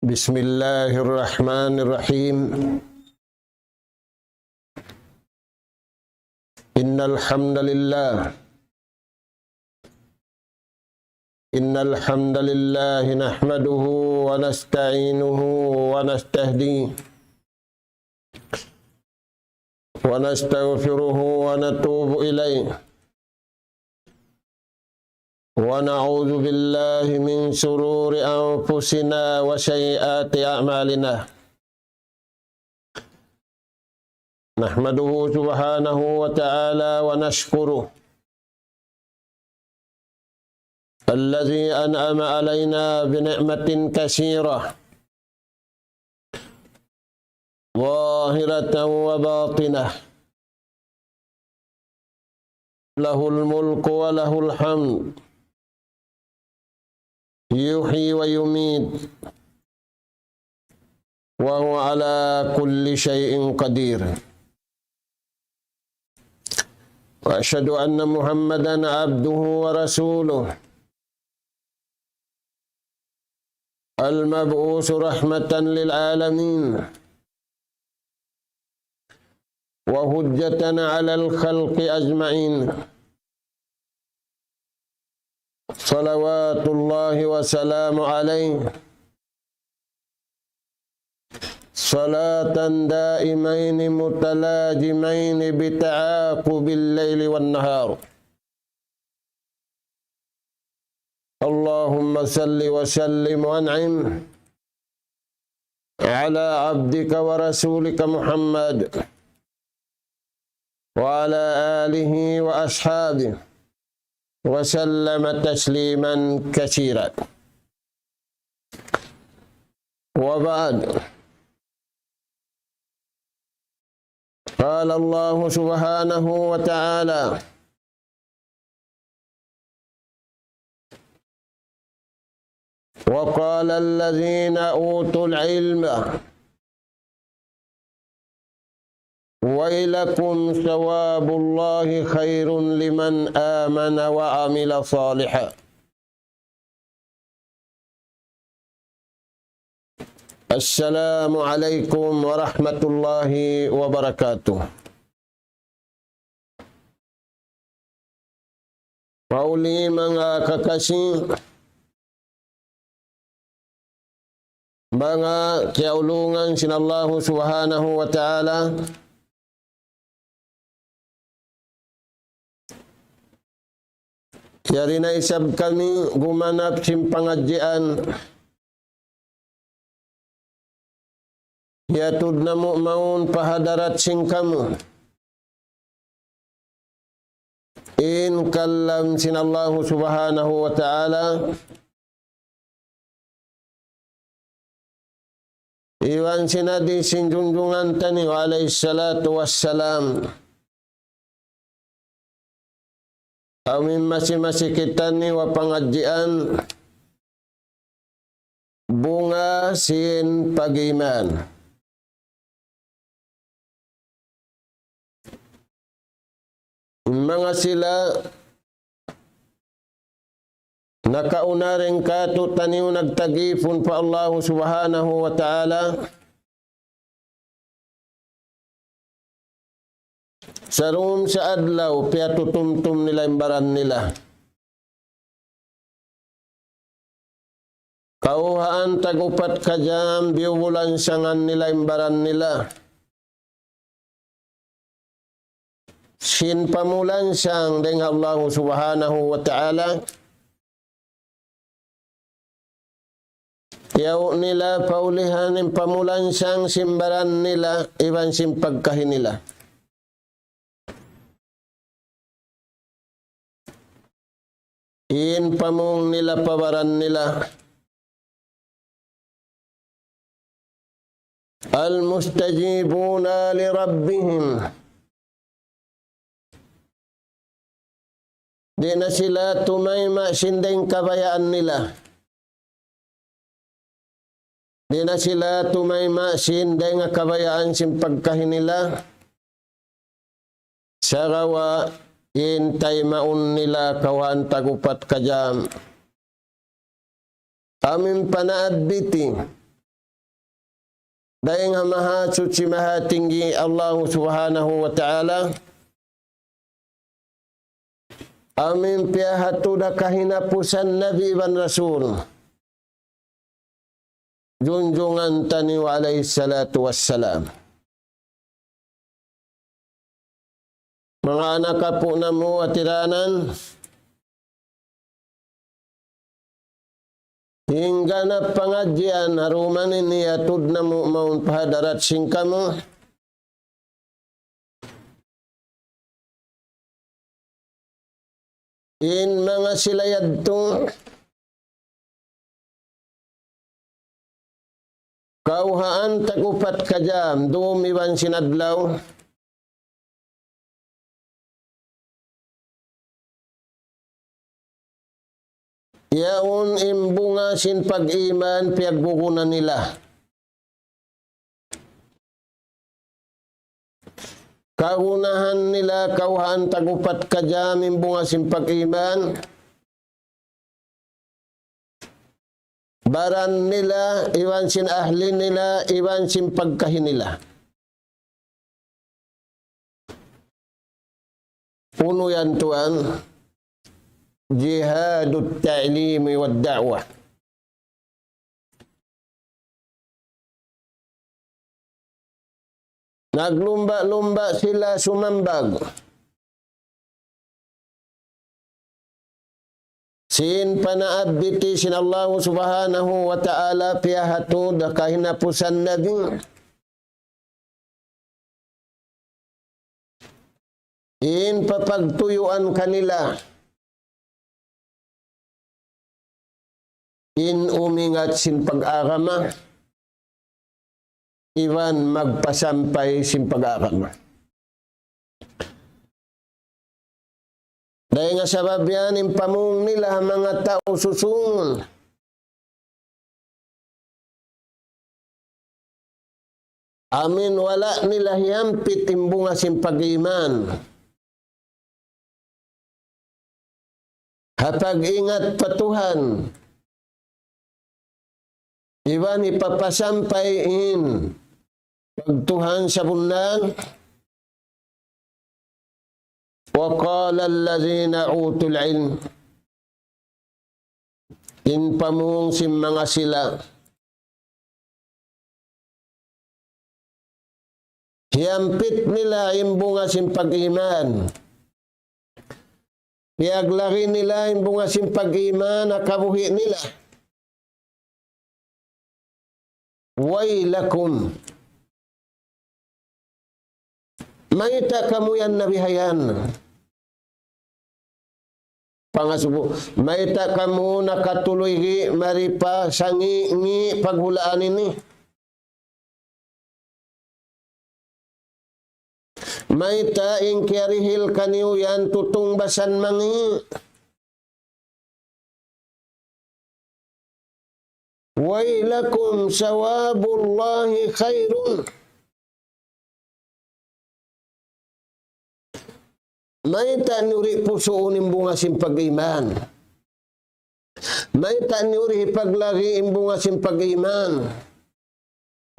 Bismillahirrahmanirrahim. Innal hamdalillah nahmaduhu wa nasta'inuhu wa nastahdihi wa nastaghfiruhu wa natubu ilaihi wa na'udzu billahi min shururi anfusina wa sayyiati a'malina. Nahmaduhu subhanahu wa ta'ala wa nashkuruh alladzi an'ama alaina bi ni'matin katsirah zahiratan wa batinah. Lahul mulku wa lahul hamd. Yuhyi wa yumit wa huwa ala kulli syai'in qadir. Wa asyhadu anna Muhammadan abduhu wa rasuluh al-mab'uts rahmatan lil alamin wa hujjatan 'alal khalqi ajma'in. Salawatullahi wa salamu alaihi salatan daimaini mutalajimaini bita'aqubil laili wan nahar. Allahumma salli wa sallim wa an'im ala abdika wa rasulika Muhammad wa ala alihi wa ashabihi wa sallama tasliman katsiran. Wa ba'd. Qala Allah subhanahu wa ta'ala wa qala alladhina utul ilma wailakum thawabullahi khairun liman amana wa amila salihan. Assalamu alaikum warahmatullahi wabarakatuh. Pauli mga kakasih, mga kiaulungan sinallahu subhanahu wa ta'ala, yari na isab kami gumanap simpangadjian yatud na mo maun pahadarat sing kamu in kallam sinallahu subhanahu wa ta'ala iwan sinadi sinjunjungan tani wa alaihi salatu wassalam. Amin masih-masih kita ni wa pengajian bunga sin pagiman. Mga sila nakauna rin kato taniw nagtagifon pa Allah subhanahu wa ta'ala sarum sa adlaw pia tutumtum nila imbaran nila. Kauhaan tagupat kajam biubulan sangan nila imbaran nila. Sin pamulan sang dengan Allah subhanahu wa ta'ala. Yaw nila paulihan ng pamulan sang simbaran nila iban simpagkahin nila. In pamong nila pabaran nila al-mustajibuna li rabbihim. Di na sila tumayma sindeng kabayaan nila. Di na sila tumayma sindeng kabayaan simpagkahin nila. Sarawa intay maun nila kawan tagupat kajam. Amin panaadbiti Dahil nga maha suci maha tinggi Allah subhanahu wa ta'ala, amin piyahatu da kahinapusan Nabi van Rasul junjungan tani wa alaihi salatu wassalam. Mga anak po na mo atiranan, hingga na pengajian haruman ini atud na mo maun pahadarat singkamu, in mga silayad to kauhaan tagupat kajam dumiwan sinadlaw, yaon imbunga sin pag-iman piyagbukunan nila. Kaunahan nila kauhaan tagupat kajam imbunga sin pag-iman. Baran nila, iwan sin ahli nila, iwan sin pagkahin nila. Puno yan tuan. Jihadut ta'limi wad da'wah. Naglumba-lumba sila sumambag. Sin panaabiti sin Allah subhanahu wa ta'ala piyahatu da kahinapusan Nabi. In papagtuyuan kanila. In umingat sin pag-agama, iwan magpasampay sin pag-agama. Dahil nga sabab yan, impamung nila mga tao susungon. Amin wala nila hiyampit imbunga sin pag-iman. Hapag ingat patuhan. Iwan ipapasampayin pagtuhan sa bundan. Wa qala allazina utul ilm, in pamung sim mga sila, hiyampit nila imbunga sim pag-iman. Piaglari nila imbunga sim pag-iman nakabuhi nila. Wailakum, maita kamu yan nabihayan. Pangasubo, maita kamu nakatuloy maripa sangi ngi paghulaan ini. Maita ingkiarihil kaniu yan tutung basan mangi. Wailakum sawabullahi khairun. May tanuri puso imbunga sin pag-iman. May tanuri paglagi imbunga sin pag-iman.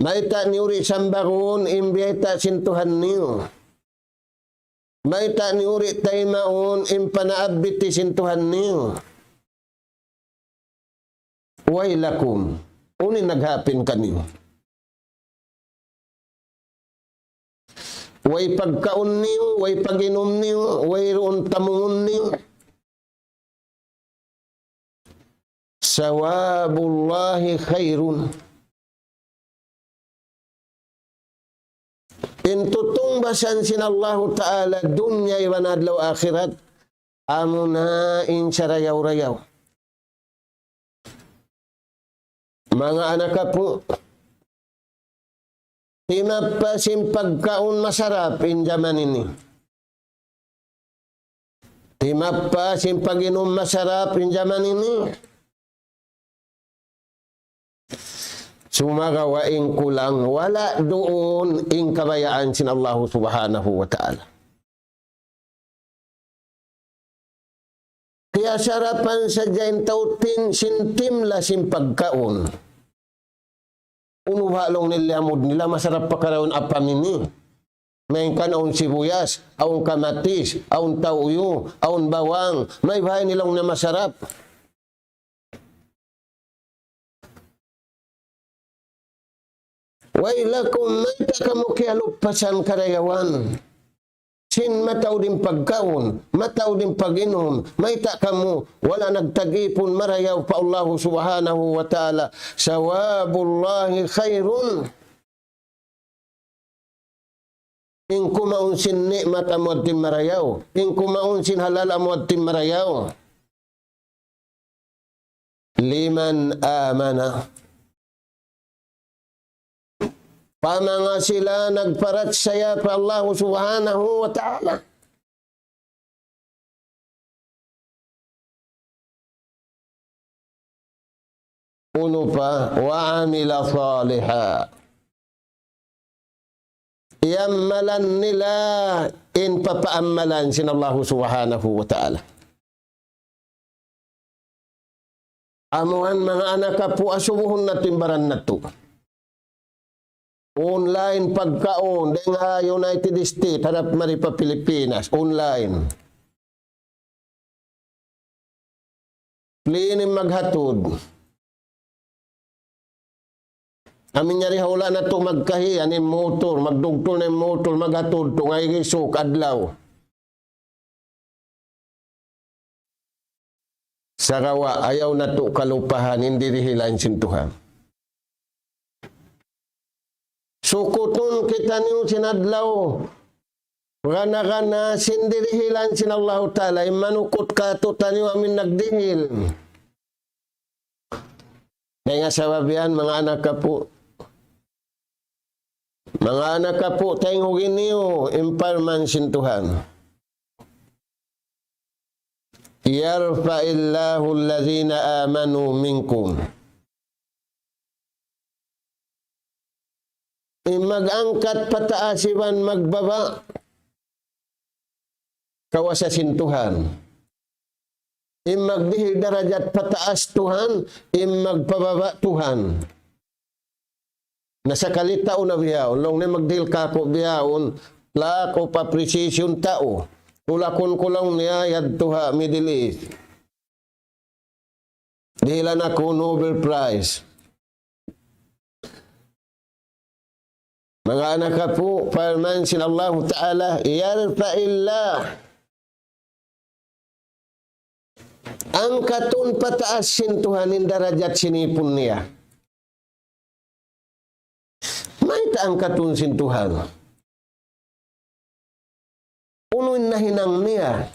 May tanuri sambaron imbiyeta sin Tuhan niyo. May tanuri taymaon impanaabiti sin Tuhan niyo. Wailakum, uni naghapin kaniyo. Way pagkaon niyo, way paginom niyo, way roon tamungon niyo. Sawabullahi khairun. Intutong basan sin Allah Ta'ala dunya iwan adlaw akhirat. Amuna in sarayaw-rayaw. Mga anak po, timapasin pagkaon masarap in zaman ini. Timapasin paginom masarap in zaman ini. Sumagawain kulang, wala doon in kabayaan sin Allah subhanahu wa ta'ala. Kaya sarapan sa jain tautin sintim la sin pagkaon. Unuhalong nilamod nila, masarap pa karoon apamini. Mainkan aun sibuyas, aun kamatis, aun tauyo, aun bawang. May bahay nilang na masarap. Wailakum maita kamu kialupasan karayawan. Sin mataw din pagkaon, mataw din pag-inom, maita kamu, wala nagtagipon marayaw pa Allah subhanahu wa ta'ala. Sawabullahi khairun. In kumaunsin nikmat amod tim marayaw, in kumaunsin halal amod tim marayaw. Liman amana. Pamanga sila nagparat saya pa Allah subhanahu wa ta'ala. Uno pa, wa amila saliha. Iammalan nila in papaammalan sin Allah subhanahu wa ta'ala. Amuhan mga anak kapu asubuhon na timbaran na to. Online pagkaon dengan United States harap maripa Pilipinas online. Plinim maghatod. Amin nyari hawla na to magkahi anin motor, magdugtol na motor, maghatod to ngay gisok adlaw. Sarawa ayaw na to kalupahan, hindi rihilain sintuhan. Sukutun kita niyo sinadlaw. Gana-gana sindirihilan sin Allah Ta'ala. Imanukot ka to taniyo amin nagdihil. Kaya nga sababihan mga anak ka po. Mga anak ka po tayong hugin niyo. Imparman sin Tuhan. Yarfa'illahu allazina amanu minkum. Magangkat pataasiwan magbaba kawasasin Tuhan. Magdihil darajat pataas Tuhan, magpababa Tuhan. Nasa kalita una biyaw, long na magdihil kapo biyaon, lako pa precision tao. Kulakon kulang niya yad tuha Middle East. Dihilan ako Nobel Prize. Mga anak ka po, farman sin Allah Ta'ala, yarfa'illah. Ang katun pataas sin Tuhanin darajat sinipun niya. May taang katun sin Tuhan. Unuin na hinang niya.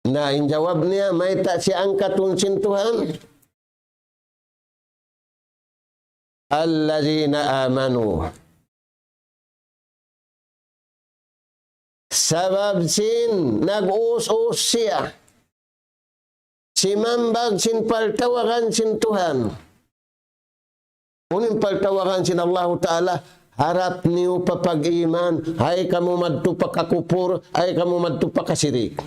Na injawab niya, may ta si ang katun sin Tuhan. Allazina amanu. Sabab sin nag-us-us siya. Si mambag sin paltawakan sin Tuhan. Unin paltawakan sin Allah Ta'ala. Harap niyo papag-iman. Ay kamu madto pakakupur. Ay kamu madto pakasirik.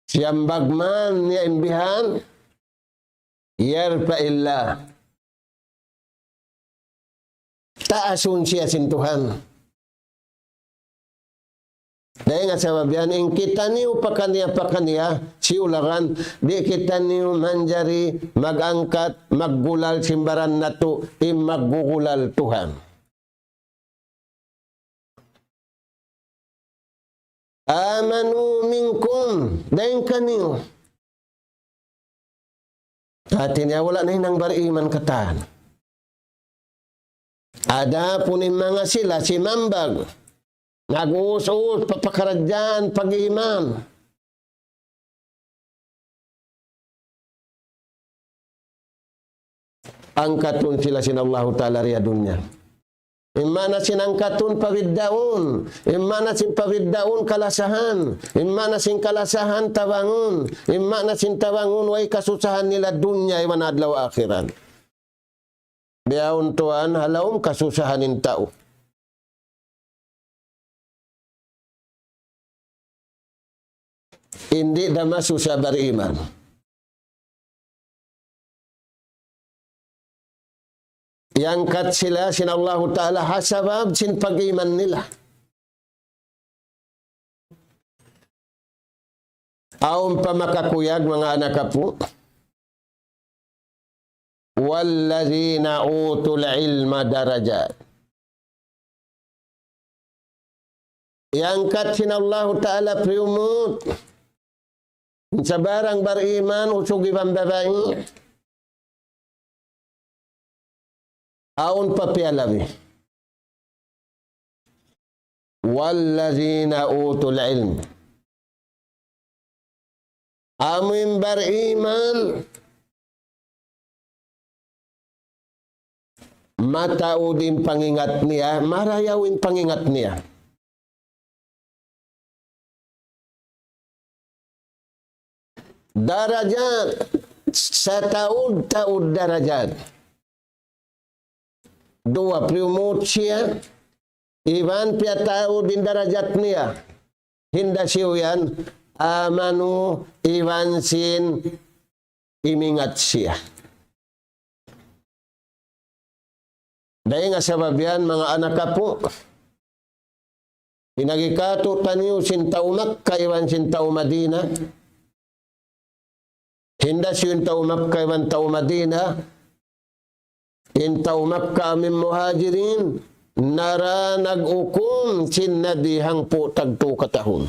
Siyang bagman niya imbihan. Yarfa'illah. Taasun siya sin Tuhan. Dahil nga sababihan, in kita niyo pakaniya, siulakan, di kita niyo manjari, magangkat, maggulal simbaran na to, maggugulal Tuhan. Amanu minkum, dahil kaniyo. Atin ya wala na hinang bariman katan. Ada punin mga sila si mambag. Nag-uus-uus papakaradyan pag-iman. Angkatun sila sin Allah Ta'ala riya dunya. Imana sinangkatun pawiddaun, imana sin pawiddaun kalasahan, imana sin kalasahan tabangun, imana sin tabangun way kasusahan nila dunya iwan adlaw akhiran. Biyaun tuan halawm kasusahanin tao. Hindi dama susah beriman. Yangkat sila sin Allah Ta'ala hasabab sin pag-iman nila. Aon pa makakuyag mga anak kapo. Wallazina utul ilma darajat. Yangkat sin Allah Ta'ala priumut. Sa barang bariman usog ibang babae. Aon pa pialabi. Wallazina utul ilma. Amin bariman mataudin pangingat niya, marayawin pangingat niya. Darajat sa taud darajat. Dua priumut siya, iban pia taudin darajat niya. Hinda siya amanu iwan sin imingat siya. Dahil nga sabab yan, mga anak kapo, pinagikato taniyo sin tao Makkah iwan sin tao Madina. Hinda siya tao Makkah iwan tao Madina. In tao Makkah amin muhajirin, nara nag-ukum sin nadihang po tagto katahon.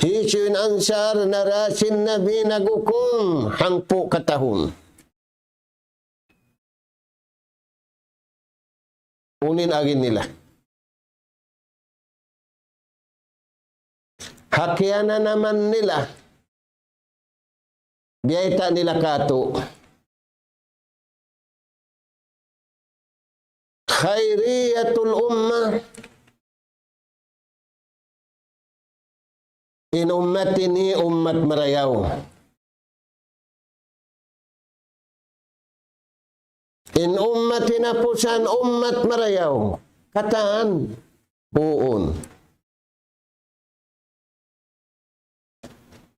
Hisyun ansar narasin nabi nagukum hangpo katahon. Unin agin nila. Hakiana naman nila. Biyayta nila kato. Khairiyatul ummah. In ummatini ummat marayaw. In ummatina pusan ummat marayaw. Kataan buon.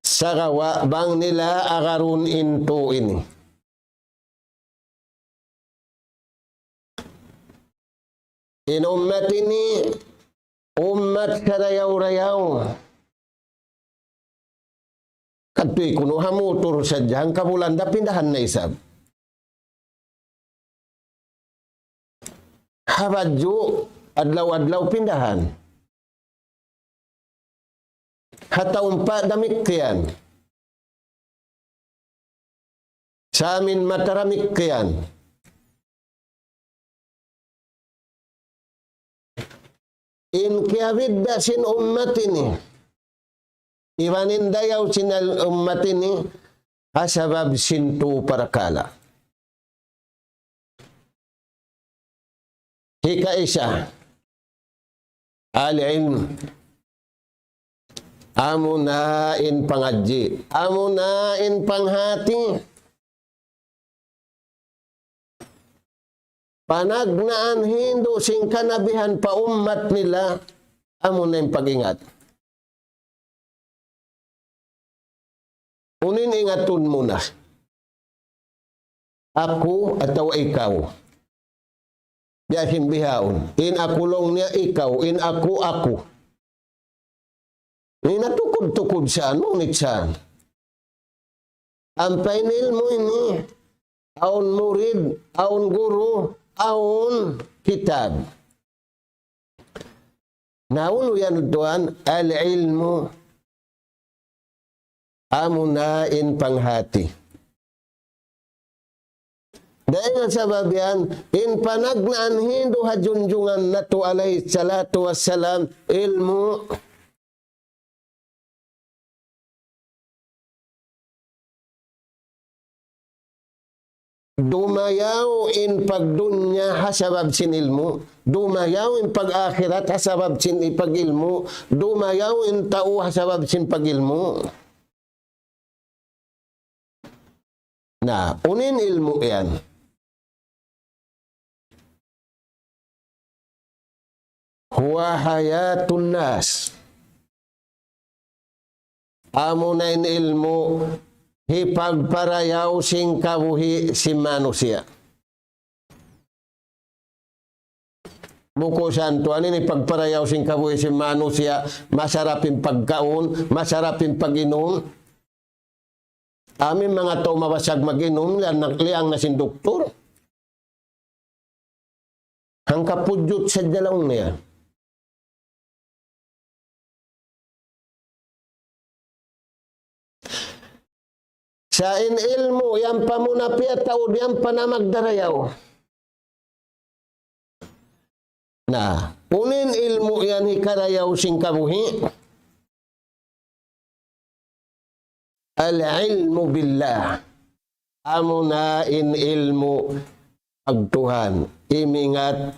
Sagawa bang nila agarun into ini. In ummatini ummat karayaw-rayaw. Kadto'y kuno hamutor sa diyang kabulanda pindahan na isab. Habadyo adlaw-adlaw pindahan. Hataon pa damik kayan. Sa amin mataramik kayan. In kiavidda sin ummat ini. Iwanin dayaw sinal ummat ini hasabab sintu parakala. Hika isa al-ilm amunain pangadji, amunain panghati, panagnaan hindu sing kanabihan pa ummat nila, amunain pagingat. Unin ingatun muna. Ako atau ikaw. Biasin bihaon. In akulong niya ikaw. In ako. Ini natukod-tukod saan. Ngunit saan. Ang painil mo ini. Aun murid. Aun guru. Aun kitab. Naulo yan doon. Al-ilmu. Amunain panghati. Dahil nga sabab yan, in panagnaan hindu hajunjungan nato alayhi salatu wassalam, ilmu. Dumayaw in pagdunya hasabab sin ilmu. Dumayaw in pag-akhirat hasabab sin ipag-ilmu. Dumayaw in tao hasabab sin pag-ilmu. Nah, unin ilmu yan. Huwa hayatun nas. Amunain ilmu, pagparayaw sing kabuhi si manusia. Buko santo, ano ni pagparayaw sing kabuhi si manusia, masarapin pagkaon, masarapin pag-inom. Amin mga tao mabasag mag-inom, liang na sin doktor. Ang kapudyot sa dalawang niya. Sa ilmu, yan pa muna piyataod, yan pa na magdarayaw. Na, unin ilmu yan hikarayaw sing kabuhi. Al-ilmu billah. Amo na in ilmu pagtuhan. Imingat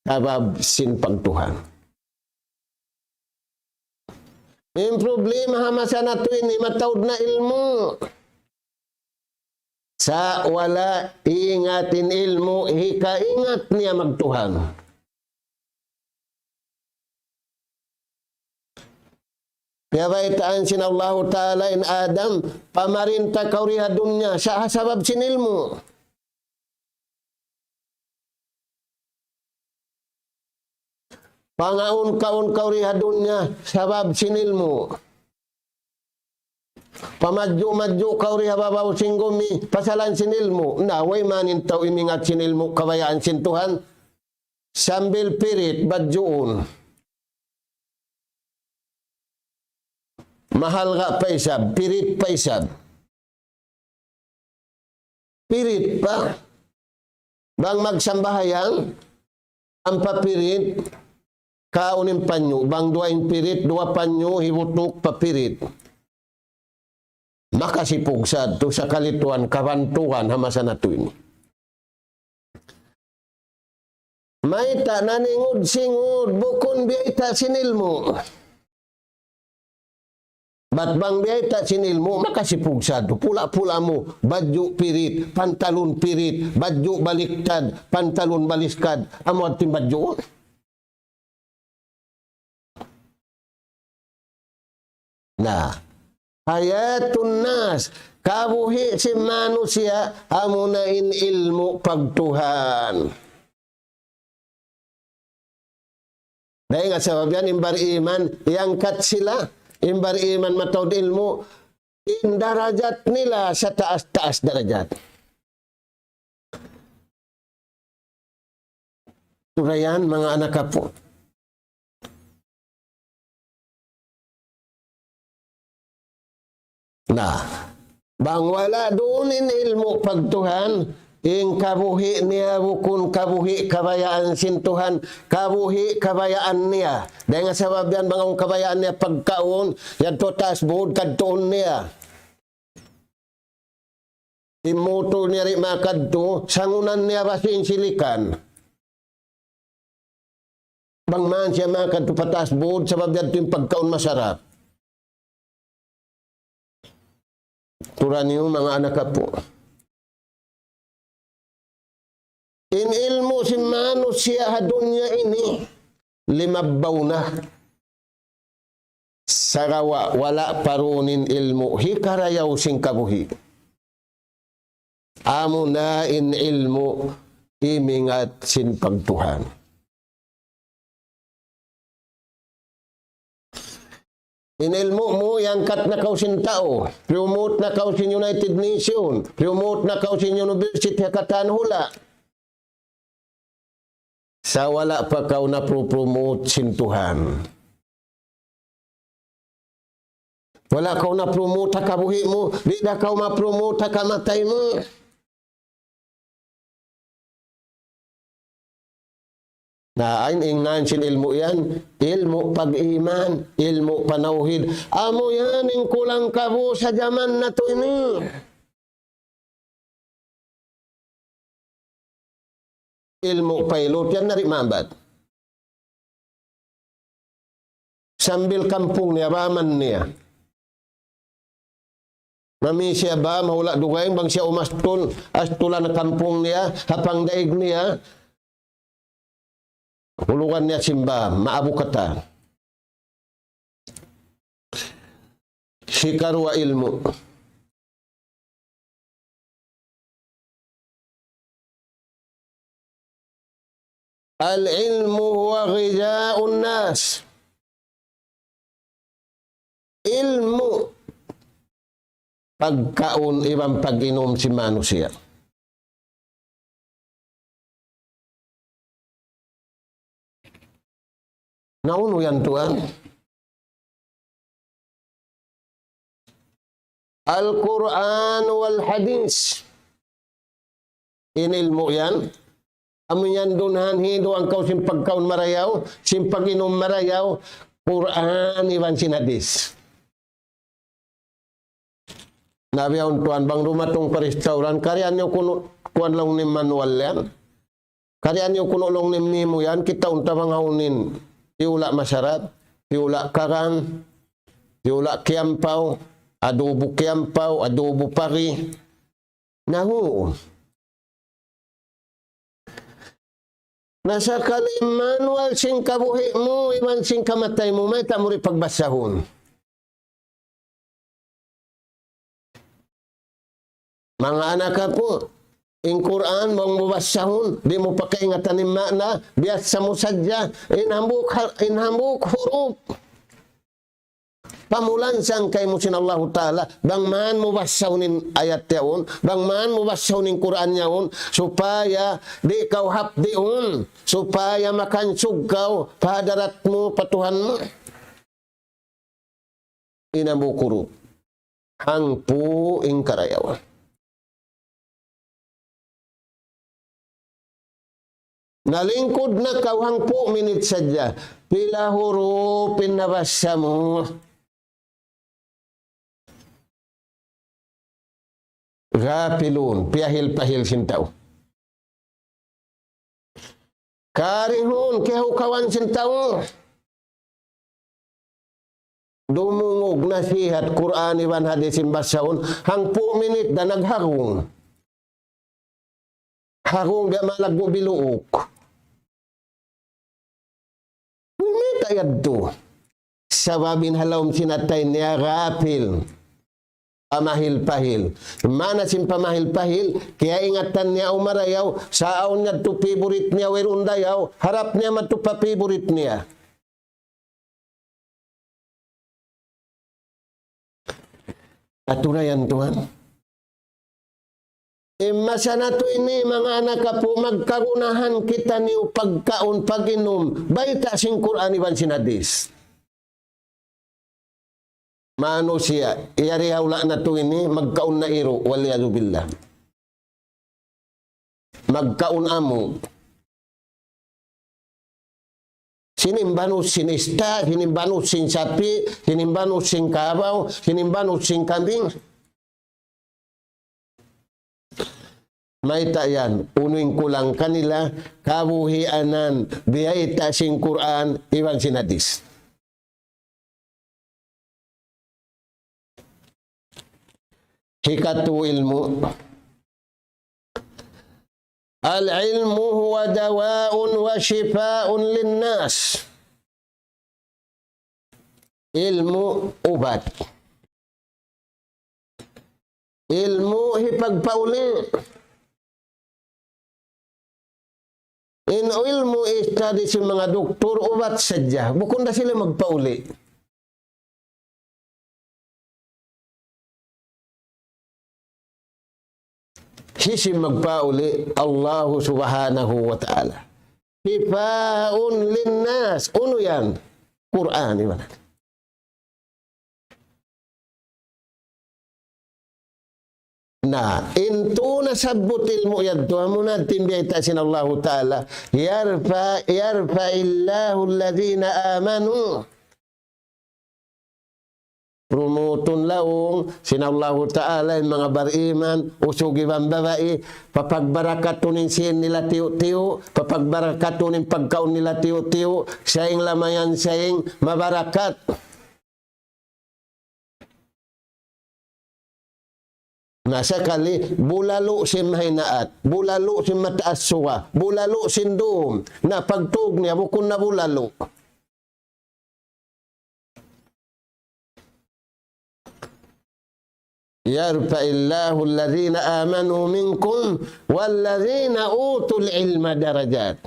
sabab sin pagtuhan. Yung problema hamasa na ito ini matawad na ilmu. Sa wala ingatin ilmu, hikaingat niya magtuhan. Kaya baitaan sin Allah Ta'ala in Adam, pamarinta kauriha dunya, sa sabab sin ilmu. Pangaun kaun kauriha dunya, sabab sin ilmu. Pamadyo-madyo kauriha babaw sin gumi, pasalan sin ilmu. Naway manin tao imingat sin ilmu, kabayaan sin Tuhan. Sambil pirit, badyoon. Mahal ka paisab, pirit paisab. Pirit pa. Bang magsambahayang, ang papirit, kaunin panyo. Bang duwain pirit, dua panyo, hibutok papirit. Makasipugsad to sa kalituan, kabantuhan, hamasa na to ini. May ta naningod singod, bukon biyay sinilmo. Bat bang biyay sinilmo, makasipugsad. Pula-pula mo, badyo pirit, pantalon pirit, badyo baliktad, pantalon baliskad, amo at timbadyo. Nah, hayatun nas, kabuhi si manusia, amunain ilmu pagtuhan. Dahil nga sabab yan, imbar iman, iangkat sila, imbar iman matawad ilmu, darajat nila sa taas-taas darajat. Turayan, mga anak po. Nah, bang wala doon in ilmu pagtuhan, ing kabuhi niya bukun kabuhi kabayaan sintuhan, kabuhi kabayaan niya. Dahil nga sabab yan, bangong kabayaan niya pagkaon, yan to taas buod kadtoon niya. Imuto niya rin makadto, sangunan niya basin silikan. Bang man siya makadto patas buod, sabab yan to yung pagkaon masarap. Turan niyo mga anak po. In ilmu si manusia hadunya ini limabaw na. Sarawa wala parunin ilmu hikarayaw sing kabuhi. Amo na in ilmu imingat sin pagtuhan. Inilmo mo, yang kat na kausin tao, promote na kausin United Nation, promote na kausin University Hakatan Hula. Sa wala pa kau na promote sin Tuhan. Wala kau na promote kabuhi mo, di na kau ma-promote kamatay mo. Na ayn ingnan sin ilmu yan, ilmu pag-iman, ilmu panauhid. Amo yan yung kulang kabo sa zaman na to ini. Ilmu pilot yan nari mabat. Sambil kampung niya, baman niya. Mami siya ba, mahula dugay, bang siya umastol, astulan na kampung niya, hapang daig niya, hulugan niya simba, maabukata. Sikarwa ilmu. Al-ilmu huwa ghidha'un nas. Ilmu pagkaon ibang pag-inom si manusia. Nauno yan tuan. Al-Quran wal Hadis. Inilmo yan. Amun yan dunhan hido ang kau simpagkaon marayaw, simpag-inom marayaw, Quran iwan sinadis. Nabiyaw tuan, bang rumatong pa restaurant, kariyan nyo kuan lang ni manual yan. Kariyan nyo kuno lang ni nimo yan, kita unta mga unin. Tiula masarap, tiula karang, tiula kiampaw, adobo kiampaw, adobo pari. Nahu. Nasa manual sing kabuhi mo, iman sing kamatay mo, may tamuri pagbasahon. Mga anak ka po, in Quran, mong mubasahon, di mo pakaingatan ni makna, bias sa musadya, inhambuk huruf. Pamulansang kay mo sin Allah Ta'ala, bang man mubasahon ayat yaon, bang man mubasahon Quran yaon, supaya di kau hapdiun, supaya makansug kau, padarat mo, patuhan mo. Inhambuk huruf. Hangpu ing karayawan. Nalingkod na kawang po minit sadya. Pila huruf pinabasa mo. Gapilun, piyahil-pahil sintaw. Karihun, kehukawan sintaw. Dumungog nasihat Quran iwan hadisin basaon. Hang po minit na naghagong. Hagong biya malagbo biluok. Ayat tu sababin halawm sinatay niya rapil pamahil-pahil. Mana sin pamahil-pahil kaya ingatan niya umarayaw saaon niya tu favorite niya werundayaw harap niya matupa favorite niya. Aturayan Tuhan. Masa na to ini mga anak ka po magkagunahan kita ni pagkaon pag-inom baita sing Quran iban sinadis. Mano siya iyari hawla na to ini magkaon na iro waliyadu billah. Magkaon amo. Sinimbanus sin ista, sinimbanus sin sapi, sinimbanus sin kabaw, sinimbanus sin kambing. May tayan, unuin ko lang kanila, kabuhianan, biyaita sing Quran, iwan sinadis. Hikatu ilmu. Al-ilmu huwa dawaun wa shifaun linnas. Ilmu ubat. Ilmu hipagpauli. In ilmu istadi si mga doktor ubat sadya. Bukod na sila magpauli. Sisi magpauli Allah subhanahu wa ta'ala. Hifaun linnas. Uno yan. Quran. Iman. Nah, intu nasabut ilmu yaddu amuna timbiyata sin Allah Ta'ala yarfa illahu alladhina amanu rumutun laung sin Allah Ta'ala mga bariman usugi babae papagbarakatunin sin nila tiyo-tiyo papagbarakatunin pagkaon nila tiyo-tiyo sayang lamayan sayang mabarakat. Nasa kali, bulalo si mahinaat, bulalo si mataas suwa, bulalo si doom, na pagtug niya, bukon na bulalo. Yarfa'illahu alladhina amanu minkum walladhina utul ilma darajat.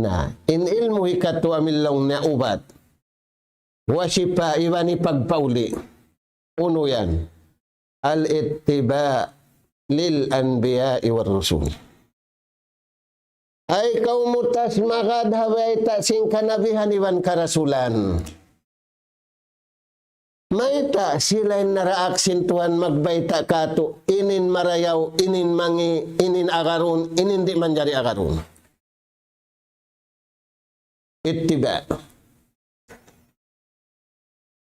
na in ilmu hikatu amillong na ubat wasipa iwani pagpauli uno yan al-ittiba lil anbiya war rusul ay kaumutas makadhaway ta sing kanabihan iwan karasulan maita sila naraaksin tuhan magbayta kato inin marayaw inin mangi inin agarun inin di manjari agarun ittiba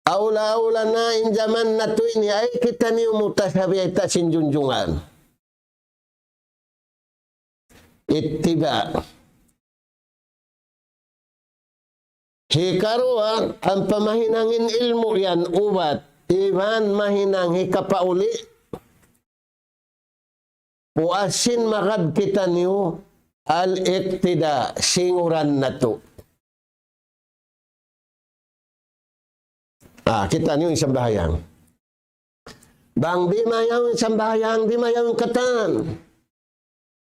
aula-aula na in zaman na to ini ay kita ni umutas sabi ay ta sinjunjungan ittiba hikaruan ang pamahinangin ilmu yan ubat iban mahinang hikapauli puasin makad kita niyo al-iktida singuran na to kita niyo isang bahayang bang di mayaw isang bahayang di mayaw katan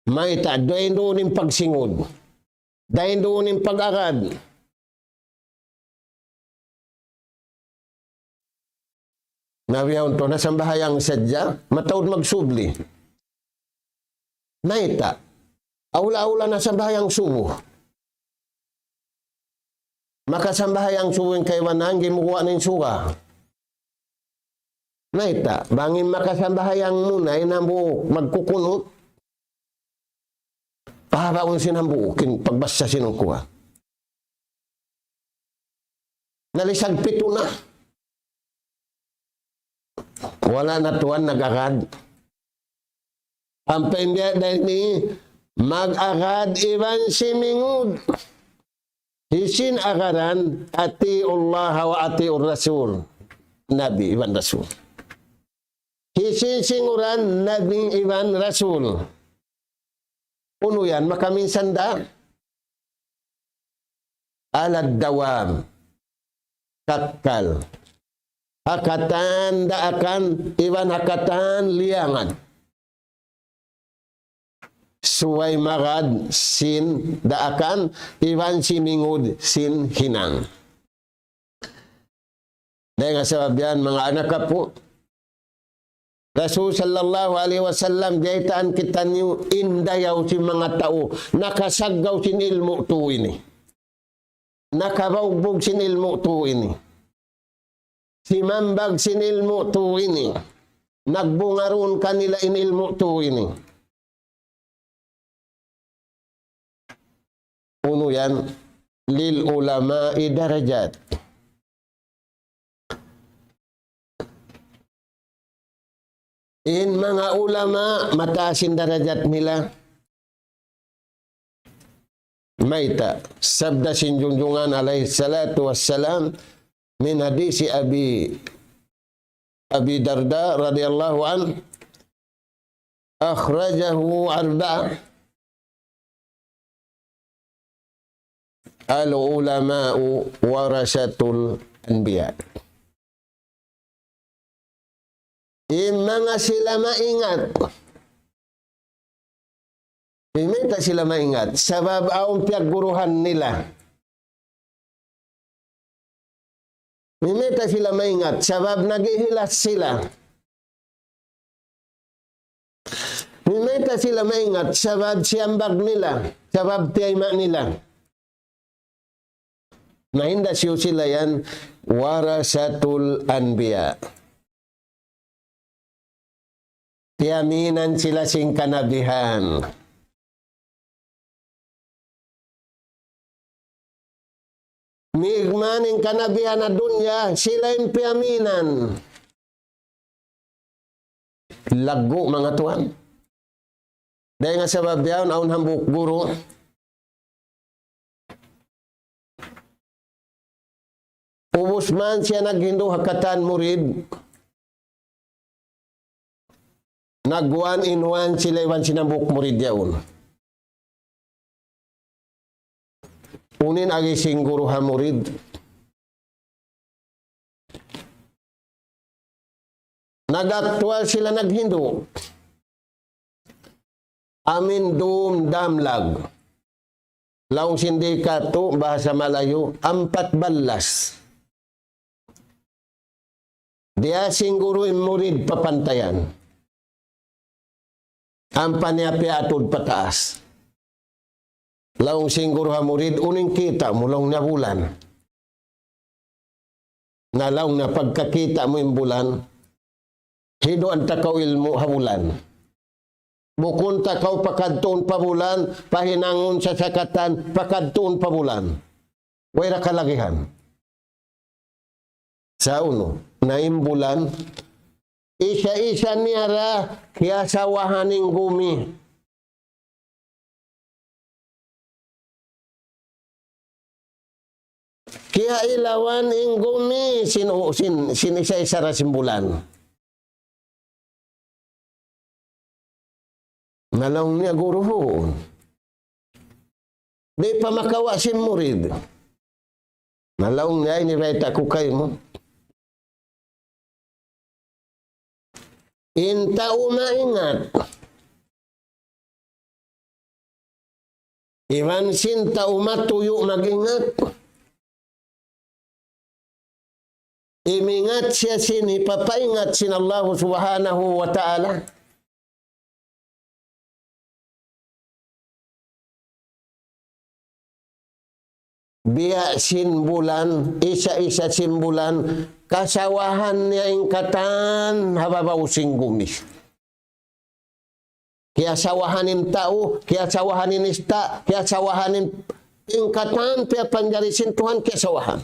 may ta dahin doon yung pagsingod dahin doon yung pag-agad nabiyaw to na sambahayang sadya matawad magsubli naita aula-aula na sambahayang subo makasambahayang subo yung kaywanan gimukuha ng suka naita bangin makasambahayang muna inambuok magkukunot pahabaon sinambuokin pagbasa sinungkuha nalisag pito na wala na tuwan nag-agad ang paindiya dahil ni mag-agad iban simingud hisin agaran ati Allah wa ati Rasul Nabi iban Rasul hisin singuran Nabi iban Rasul uno yan makaminsan da alad dawam katkal hakatan daakan iban hakatan liangan suway magad sin daakan iban simingud sin hinang dahil nga sabab yan mga anak ka po Rasul sallallahu alaihi wasallam jaitaan kita niyo indayaw si mga tao nakasagaw sin ilmu to ini nakabaugbog sin ilmu to ini si mambag sin ilmu to ini nagbungaron kanila in ilmu to ini uno yan lil ulama'i darajat in mga ulama mataasin darajat nila maita sabda sinjunjungan alaihi salatu wassalam min hadisi Abi Darda radhiyallahu an akhrajahu arba'a al-ulama'u warasatul anbiya mga sila maingat Imita sila maingat sabab aong piyagguruhan nila Imita sila maingat sabab nagihilas sila Imita sila maingat sabab siyambag nila sabab tiyayma nila Nahinda siyo sila yan warasatul anbiya tiyaminan sila sing kanabihan migmaning kanabihan na dunya sila yung piyaminan lago mga tuwan dahil nga sabab yan aun hambuk guru ubos man siya naghindo hakatan murid nag-one in one sila iwan sinambuk murid yaun unin agi singguro ha murid nag-actual sila naghindo amin dum damlag Laong sindikato, bahasa Malayo, 4 balas. Dia singguro murid papantayan. Ang paniapya atod pataas. Laong singguro ha murid, uning kita mo laong na bulan. Na laong na pagkakita mo yung bulan, hido ang takaw ilmo habulan. Bukun takaw pakadtuon pa bulan, pahinangon sa sakatan, pakadtuon pa bulan. Wala kalagihan. Sa uno, naimbulan, isa-isa niya ra, kaya sawahaning gumi. Kaya ilawan ing gumi, sinisa-isa ra simbulan. Nalaw niya guruhon. Di pa makawa si murid. Nalaw niya, inireta ko kayo mo. Inta umaingat. Iwan sinta umatuyo magingat. Imingat siya sini, papaingat sin Allah subhanahu wa ta'ala. Biya sinbulan, isa-isa sinbulan, kasawahan niya ingkatan, hababaw singgumis. Kaya sawahanin tao, kaya sawahanin ista, kaya sawahanin ingkatan, kaya panjarisin Tuhan, kaya sawahan.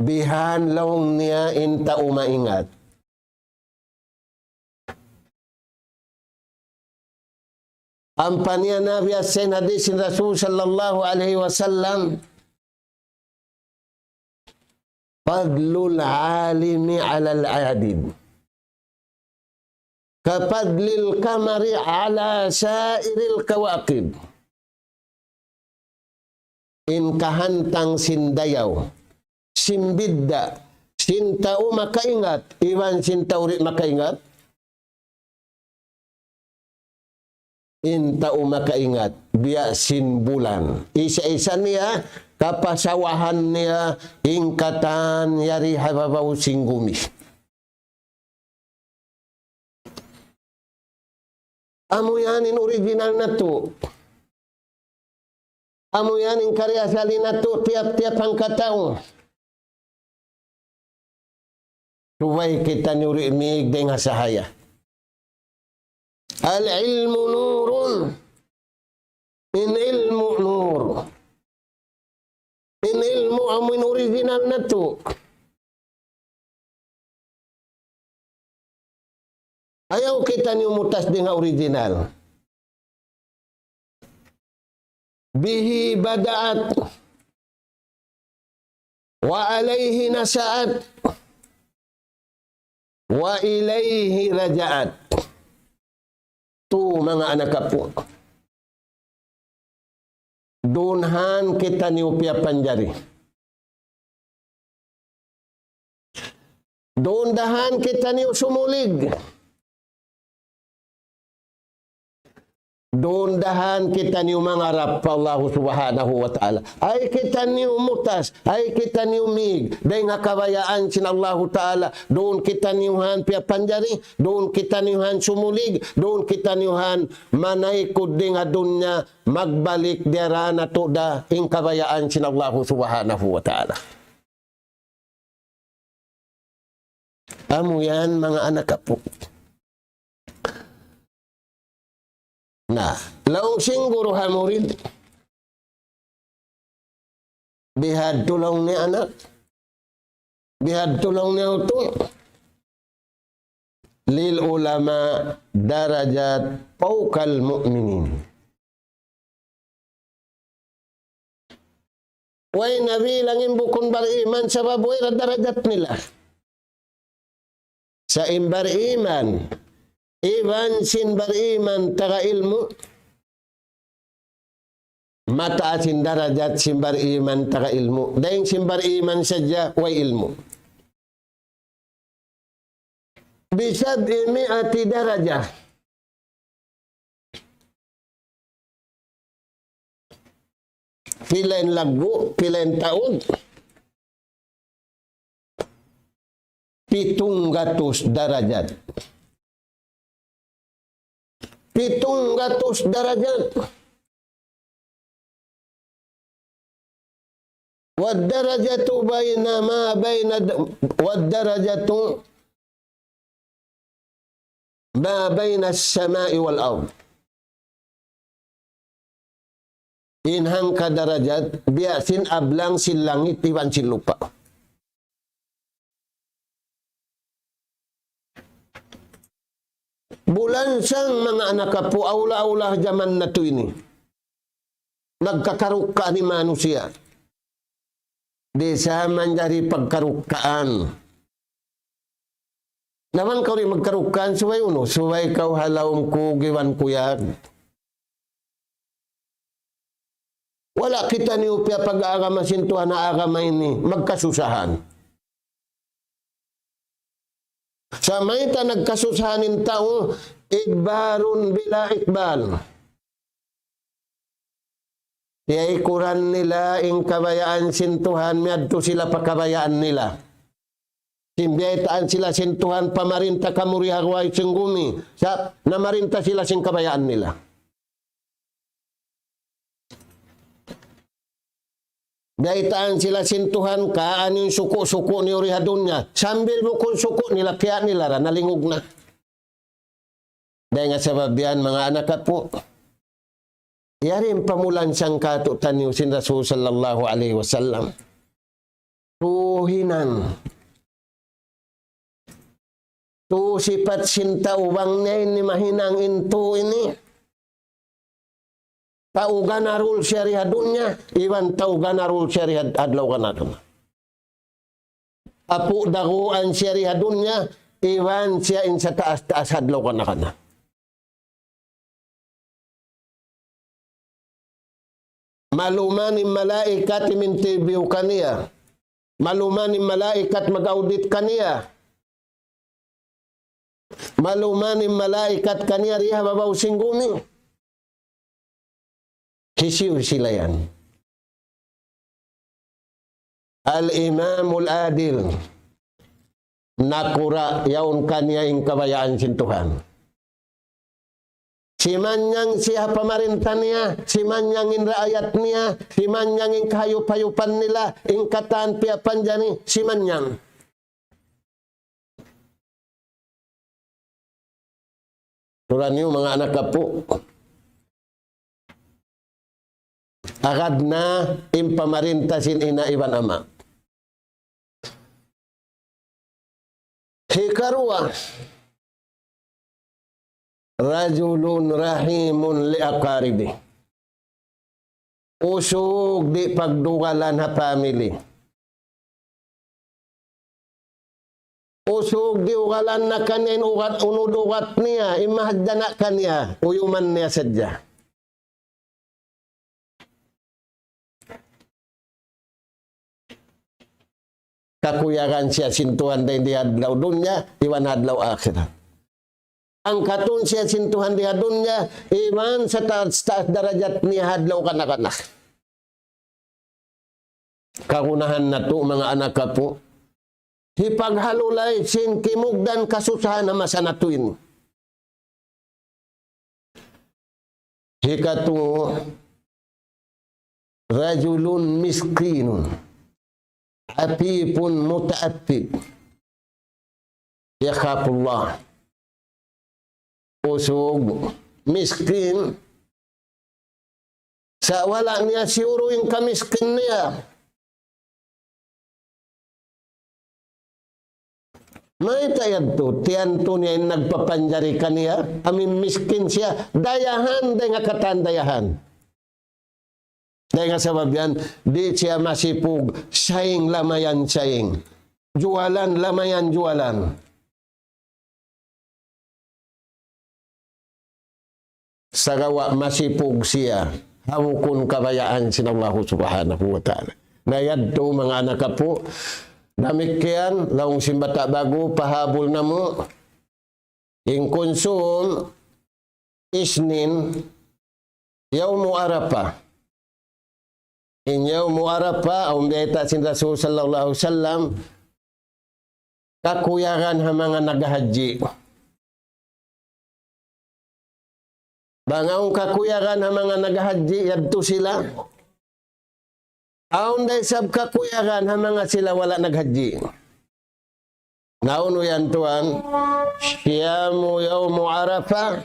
Bihan laong niya inta umaingat. Ang paniya Nabi Asen hadisin Rasul sallallahu alaihi wasallam, fadlul alimi alal adid kafadlil kamari ala sairil kawakib. In kahantang sindayaw, simbidda, sintao makaingat, iwan sintao rin makaingat, intao makaingat, biya sinbulan. Isa-isa niya, kapasawahan niya, ingkatan, yari hababaw singgumi. Amo yanin original na to. Amo yanin karyasali na to, tiap-tiap ang katao. Tuway kita nyuri miig deng hasahaya. Al-ilmu nurun. In ilmu nur. In ilmu amin original na to. Ayaw kita niyo mutas dengan original. Bihi bada'at. Wa alaihi nasa'at. Wa ilaihi raja'at. Tu mga anak kapo. Dunhan kita niupya panjari. Dundahan kita niu sumulig. Dundahan kita niu mangarap pa Allah subhanahu wa ta'ala. Ay kita niu mutas, ay kita niu mig. Dahil nga kabayaan sin Allah ta'ala. Doon kita niuhan pia panjari, doon kita niuhan sumulig, doon kita niuhan manaikod din nga dunya, magbalik dira na to da ing kabayaan sin Allah subhanahu wa ta'ala. Amo yan mga anak kapo. Nah, laong singguro hamurid. Bihad tulong ni anak. Bihad tulong ni uto. Lil ulama darajat fawqal mu'minin. Way nabi langin bukun bariman sa baboy na darajat nila. Sa imbar iman. Iban sin bariman taga ilmu. Mataasin darajat sin bariman taga ilmu. Dahil sin bariman sadya way ilmu. Bisab imi ati darajah. Pilain lagu, pilain taon. 700 derajat. 700 derajat. Wadarajatu baina ma baina wadarajatu ma baina as-sama'i wal ard. Inhang ka darajat biasin ablang sin langit iwan sin lupa. Bulan sang mga anak kapo, aula-aula zaman na to ini. Nagkakaruka ni manusia. Di sa manjari pagkarukaan. Naman kau rin magkarukaan, suway uno. Suway kau halawang ko, giwan ko yan. Wala kita ni upya pag-aagama sintuhan na agama ini. Magkasusahan. Sa may ta nagkasusahanin tao, ikbarun bila ikbal. Iaikuran nila ing kabayaan sintuhan, miadto sila pakabayaan nila. Simbiyaitaan sila sintuhan, pamarinta kamurihagway singgumi. Sa namarinta sila sing kabayaan nila. Daitaan sila sintuhan, kaan yung suko-suko ni Urihadunya. Sambil mo kung suko nila, kaya nila nalingog na. Dahil nga sa babian, mga anak ka po. Yarin pamulan siyang katutan niyo sin Rasul sallallahu alaihi wasallam. Tuhinan. Tu sifat sinta ubang niya ini mahinang into ini. Taugan arul syariah dunya, iwan taugan arul syariah adlaw kanadam. Apu daguan syariah dunya, iwan siya in sa taas-taas adlaw kanakana. Malumanin malaikat imintibiw kaniya. Malumanin malaikat mag-audit kaniya. Malumanin malaikat kaniya riha babaw singguni. Hisiw sila yan. Al-Imamul Adil. Nakura yaun kaniya ing kabayaan sintuhan. Si manyang siya pamarintan niya, si manyang in raayat niya, si manyang in kahayup-hayupan nila, in kataan piapan dyan si manyang. Turan niyo mga anak kapo. Agad na impamarintasin ina iban ama. Hikarwa. Rajulun rahimun liakaribi. Usog di pagdugalan ha family. Usog di ugalan na kanin ugat unudugat niya. Imahadda na kanya. Uyuman niya sadya. Kakuyakan siya sintuhan din di hadlaw dunya, iwan hadlaw akhirat. Ang katun siya sintuhan di dunya, iman sa taas darajat ni hadlaw kanak-anak. Kagunahan na to mga anak ka po. Hipaghalulay sin kimugdan kasusahan na masanatuin. Hikatu rajulun miskinun. Atipun muta'atib. Yakhafullah. Usog, miskin, sa wala niya siguro yung kamiskin niya. May tayad to, tiyan to niya yung nagpapanjari kaniya, amin miskin siya, dayahan, day nga katandayahan. Day nga sabab yan, di siya masipug, saying lamayan saying, jualan lamayan jualan. Sagawa masipog siya, hawukon kabayaan sin Allah subhanahu wa ta'ala. Nayadto mga anak ka po, damikian, laong simbata bago, pahabol na mo, in konsum, isnin, yawmu arapa, Inyaw muarapa ang beta sin Rasul sallallahu alaihi wasallam kakuyaran ha mga nagahaji. Bangaw kakuyaran ha mga nagahaji yadto sila. Aun day sab kakuyaran ha mga sila wala naghaji. Nauno yan tuan, siyamu yawmu Arafah,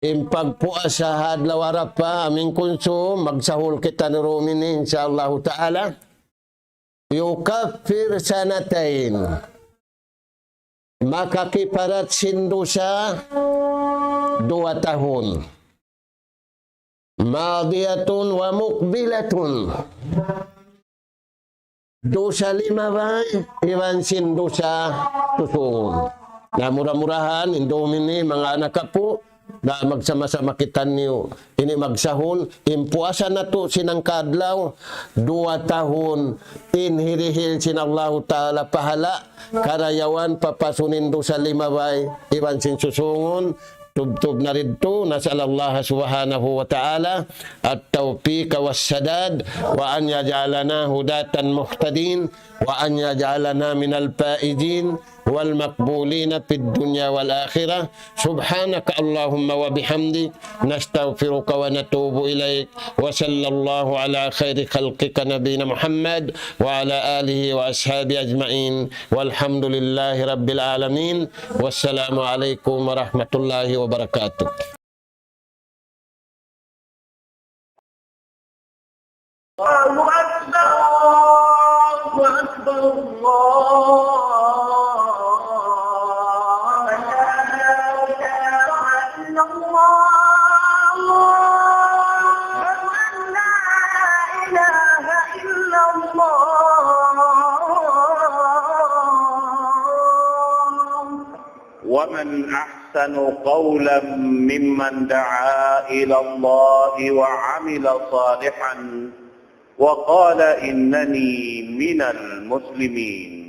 impagpuas sa hadlaw Arafah, aming konsum, magsahul kita ni Rumini, insyaallah ta'ala, yukaffir sanatain, makakiparat sindusa 2 tahun, madiyatun wa mukbilatun, dosa 5 bay, iwan sin dosa susungon. Na murah-murahan, indomini, mga anak kapo, na magsama-sama kita niyo. Ini magsahol, impuasan na to sinang kadlaw, 2 tahun, inhirihil sin Allah Ta'ala pahala, karayawan papasunin dosa 5 bay, iwan sin susungon, tub-tub na rinto, nasal Allah subhanahu wa ta'ala at-tawfiq was-sadad wa an yaj'alana hudatan muhtadin wa an yaj'alana minal faizin wal maqbulina fid dunya wal akhirah. Subhanaka Allahumma wa bihamdi nastaghfiruka wa natubu ilaik wa sallallahu ala khairi khalqika nabiyina Muhammad wa ala alihi wa ashabi ajma'in walhamdulillahi rabbil alamin. Wassalamu alaikum warahmatullahi wabarakatuh. Allahu Akbar, Allahu Akbar, ومن أحسن قولا ممن دعا إلى الله وعمل صالحا وقال إنني من المسلمين.